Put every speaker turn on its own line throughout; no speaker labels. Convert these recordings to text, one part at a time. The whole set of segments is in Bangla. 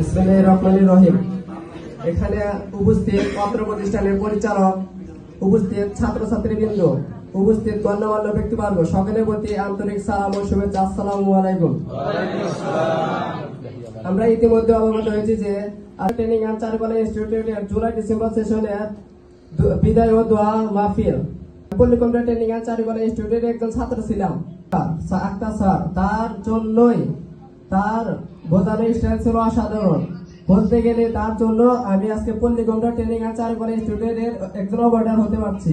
বিসমিল্লাহির রহমানির রহিম। এখানে উপস্থিত অত্র প্রতিষ্ঠানের পরিচালক, উপস্থিত ছাত্রছাত্রীবৃন্দ, উপস্থিত গণ্যমান্য ব্যক্তিবর্গ, সকলের প্রতি আন্তরিক সালাম ও শুভেচ্ছা। আসসালামু আলাইকুম। আমরা ইতিমধ্যে অবগত হয়েছি যে ট্রেনিং অ্যান্ড চারুকলা ইনস্টিটিউটের জুলাই-ডিসেম্বর সেশনের বিদায় ও দোয়া মাহফিল। পল্লী কম্পিউটার ট্রেনিং অ্যান্ড চারুকলা ইনস্টিটিউটের একজন ছাত্র ছিলাম, আক্তার স্যার। তার জন্যই তার বোঝানোর স্টাইল ছিল অসাধারণ। বলতে গেলে তার জন্য আমি আজকে পল্লী কম্পিউটার ট্রেনিং অ্যান্ড চারুকলা ইনস্টিটিউটের একজন অবর্ডার হতে পারছি।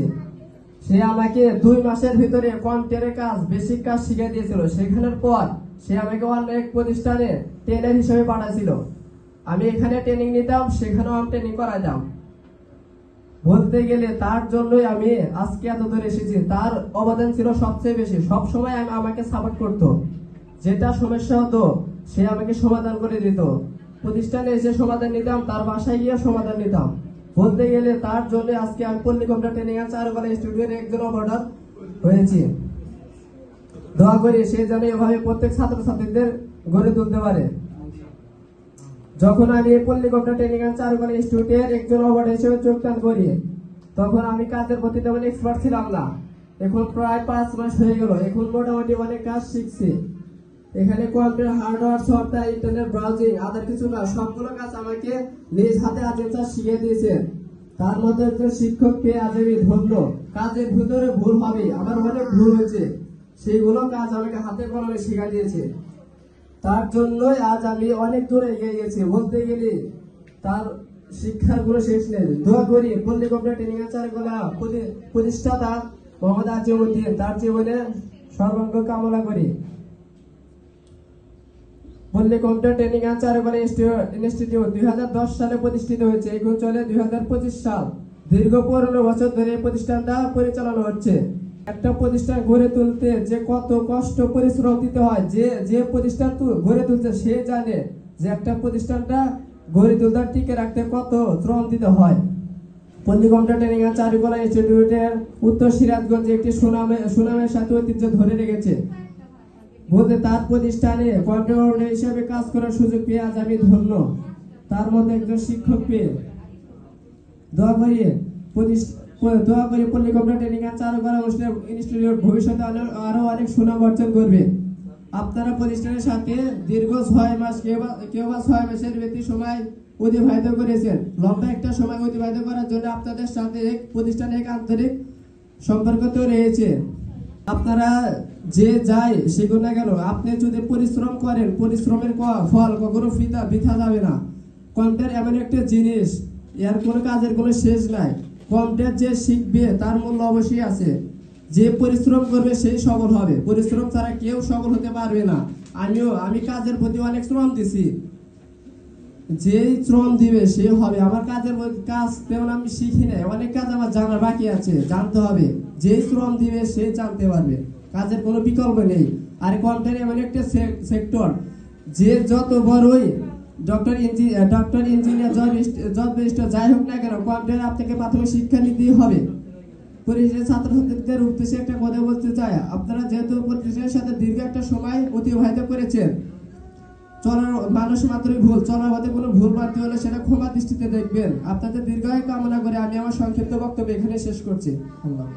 সে আমাকে 2 মাসের ভিতরে কম্পিউটারের কাজ, বেসিক কাজ শিখিয়ে দিয়েছিল। সেখানের পর সে আমাকে অনেক প্রতিষ্ঠানে ট্রেনার হিসেবে পাঠাচ্ছিল। আমি এখানে ট্রেনিং নিতাম, সেখানেও আমি ট্রেনিং করাতাম। বলতে গেলে তার জন্যই আমি আজকে এত দূর এসেছি। তার অবদান ছিল সবচেয়ে বেশি। সব সময় আমাকে সাপোর্ট করতো। যেটা সমস্যা হতো সে আমাকে সমাধান করে দিত। প্রতিষ্ঠানে এসে সমাধান নিতাম, তার বাসায় গিয়ে সমাধান নিতাম। বলতে গেলে তার জন্য আজকে আমি পল্লী কম্পিউটার ট্রেনিং অ্যান্ড চারুকলা ইনস্টিটিউটের একজন অবর্ডার হয়েছি। দোয়া করি সে যেন এভাবে প্রত্যেক ছাত্রছাত্রীদের গড়ে তুলতে পারে। যখন আমি পল্লী কম্পিউটার ট্রেনিং অ্যান্ড চারুকলা ইনস্টিটিউটের একজন অবর্ডার হিসেবে যোগদান করি, তখন আমি কাজের প্রতি তেমন এক্সপার্ট ছিলাম না। এখন প্রায় 5 মাস হয়ে গেল। এখন মোটামুটি অনেক কাজ শিখছি। এখানে computer hardware, software, internet browsing, other কিছু কাজ, সবগুলো কাজ আমাকে নিজ হাতে আজিম স্যার শিখিয়ে দিয়েছেন। তার মধ্যে একজন শিক্ষক পেয়ে আজ আমি ধন্য। কাজের ভিতরে ভুল হবে, আমার অনেক ভুল হয়েছে, সেইগুলো কাজ আমাকে হাতে কলমে শিখিয়ে দিয়েছে। তার জন্যই আজ আমি অনেক দূর এগিয়ে গেছি। বলতে গেলে তার শিক্ষার কোনো শেষ নেই। দোয়া করি পল্লী কম্পিউটার ট্রেনিং অ্যান্ড চারুকলা প্রতিষ্ঠাতা মোহাম্মদ আজিমউদ্দিন তার জীবনে সর্বাঙ্গ কামনা করি। পল্লী কম্পিউটার ট্রেনিং অ্যান্ড চারুকলা ইনস্টিটিউট 2010 সালে প্রতিষ্ঠিত হয়েছে। এখন চলে 2025 সাল। দীর্ঘ 15 বছর ধরে এই প্রতিষ্ঠানটা পরিচালনা হচ্ছে। একটা প্রতিষ্ঠান গড়ে তুলতে যে কত কষ্ট পরিশ্রম দিতে হয়, যে প্রতিষ্ঠান গড়ে তুলছে সে জানে যে একটা প্রতিষ্ঠানটা গড়ে তুলতে, টিকে রাখতে কত শ্রম দিতে হয়। পল্লী কম্পিউটার ট্রেনিং অ্যান্ড চারুকলা ইনস্টিটিউটের উত্তর সিরাজগঞ্জে একটি সুনামের সাথে ঐতিহ্য ধরে রেখেছে। বলতে তার প্রতিষ্ঠানে কম্পিউটার হিসেবে কাজ করার সুযোগ পেয়ে আজ আমি ধন্য। তার মধ্যে একজন শিক্ষক পেয়ে দোয়া করি পল্লী কম্পিউটার ট্রেনিং অ্যান্ড চারুকলা ইনস্টিটিউট ভবিষ্যতে আরো অনেক সুনাম অর্জন করবে। আপনারা প্রতিষ্ঠানের সাথে দীর্ঘ 6 মাস, কেউ বা 6 মাসের বেশি সময় অতিবাহিত করেছেন। লম্বা একটা সময় অতিবাহিত করার জন্য আপনাদের সাথে প্রতিষ্ঠানের এক আন্তরিক সম্পর্ক তো রয়েছে। আপনারা যে যাই সেগুলো না গেল, আপনি যদি পরিশ্রম করেন, পরিশ্রমের ফল কখনো বৃথা যাবে না। কম্পিউটার এমন একটা জিনিস, এর কোনো কাজের কোনো শেষ নাই। কম্পিউটার যে শিখবে তার মূল্য অবশ্যই আছে। যে পরিশ্রম করবে সেই সফল হবে। পরিশ্রম ছাড়া কেউ সফল হতে পারবে না। আমি কাজের প্রতি অনেক শ্রম দিছি। যেই শ্রম দিবে সে হবে। আমার কাজ তেমন আমি শিখি নাই, অনেক কাজ আমার জানার বাকি আছে, জানতে হবে। যেই শ্রম দিবে সে জানতে পারবে, কাজের কোনো বিকল্প নেই। আর কম্পিউটার এমন একটা সেক্টর যে যত বড়ই ডক্টর ইঞ্জিনিয়ার, জজ রেজিস্ট্রার যাই হোক না কেন, কম্পিউটার আপনাকে প্রাথমিক শিক্ষা নিতেই হবে। ছাত্রছাত্রীদের উদ্দেশ্যে একটা কথা বলতে চাই, আপনারা যেহেতু প্রতিষ্ঠানের সাথে দীর্ঘ একটা সময় অতিবাহিত করেছেন, চলার মানুষ মাত্রই ভুল, চলার পথে কোনো ভুল প্রাপ্তি হলে সেটা ক্ষমা দৃষ্টিতে দেখবেন। আপনাদের দীর্ঘায়ু কামনা করে আমি আমার সংক্ষিপ্ত বক্তব্য এখানে শেষ করছি। আল্লাহ।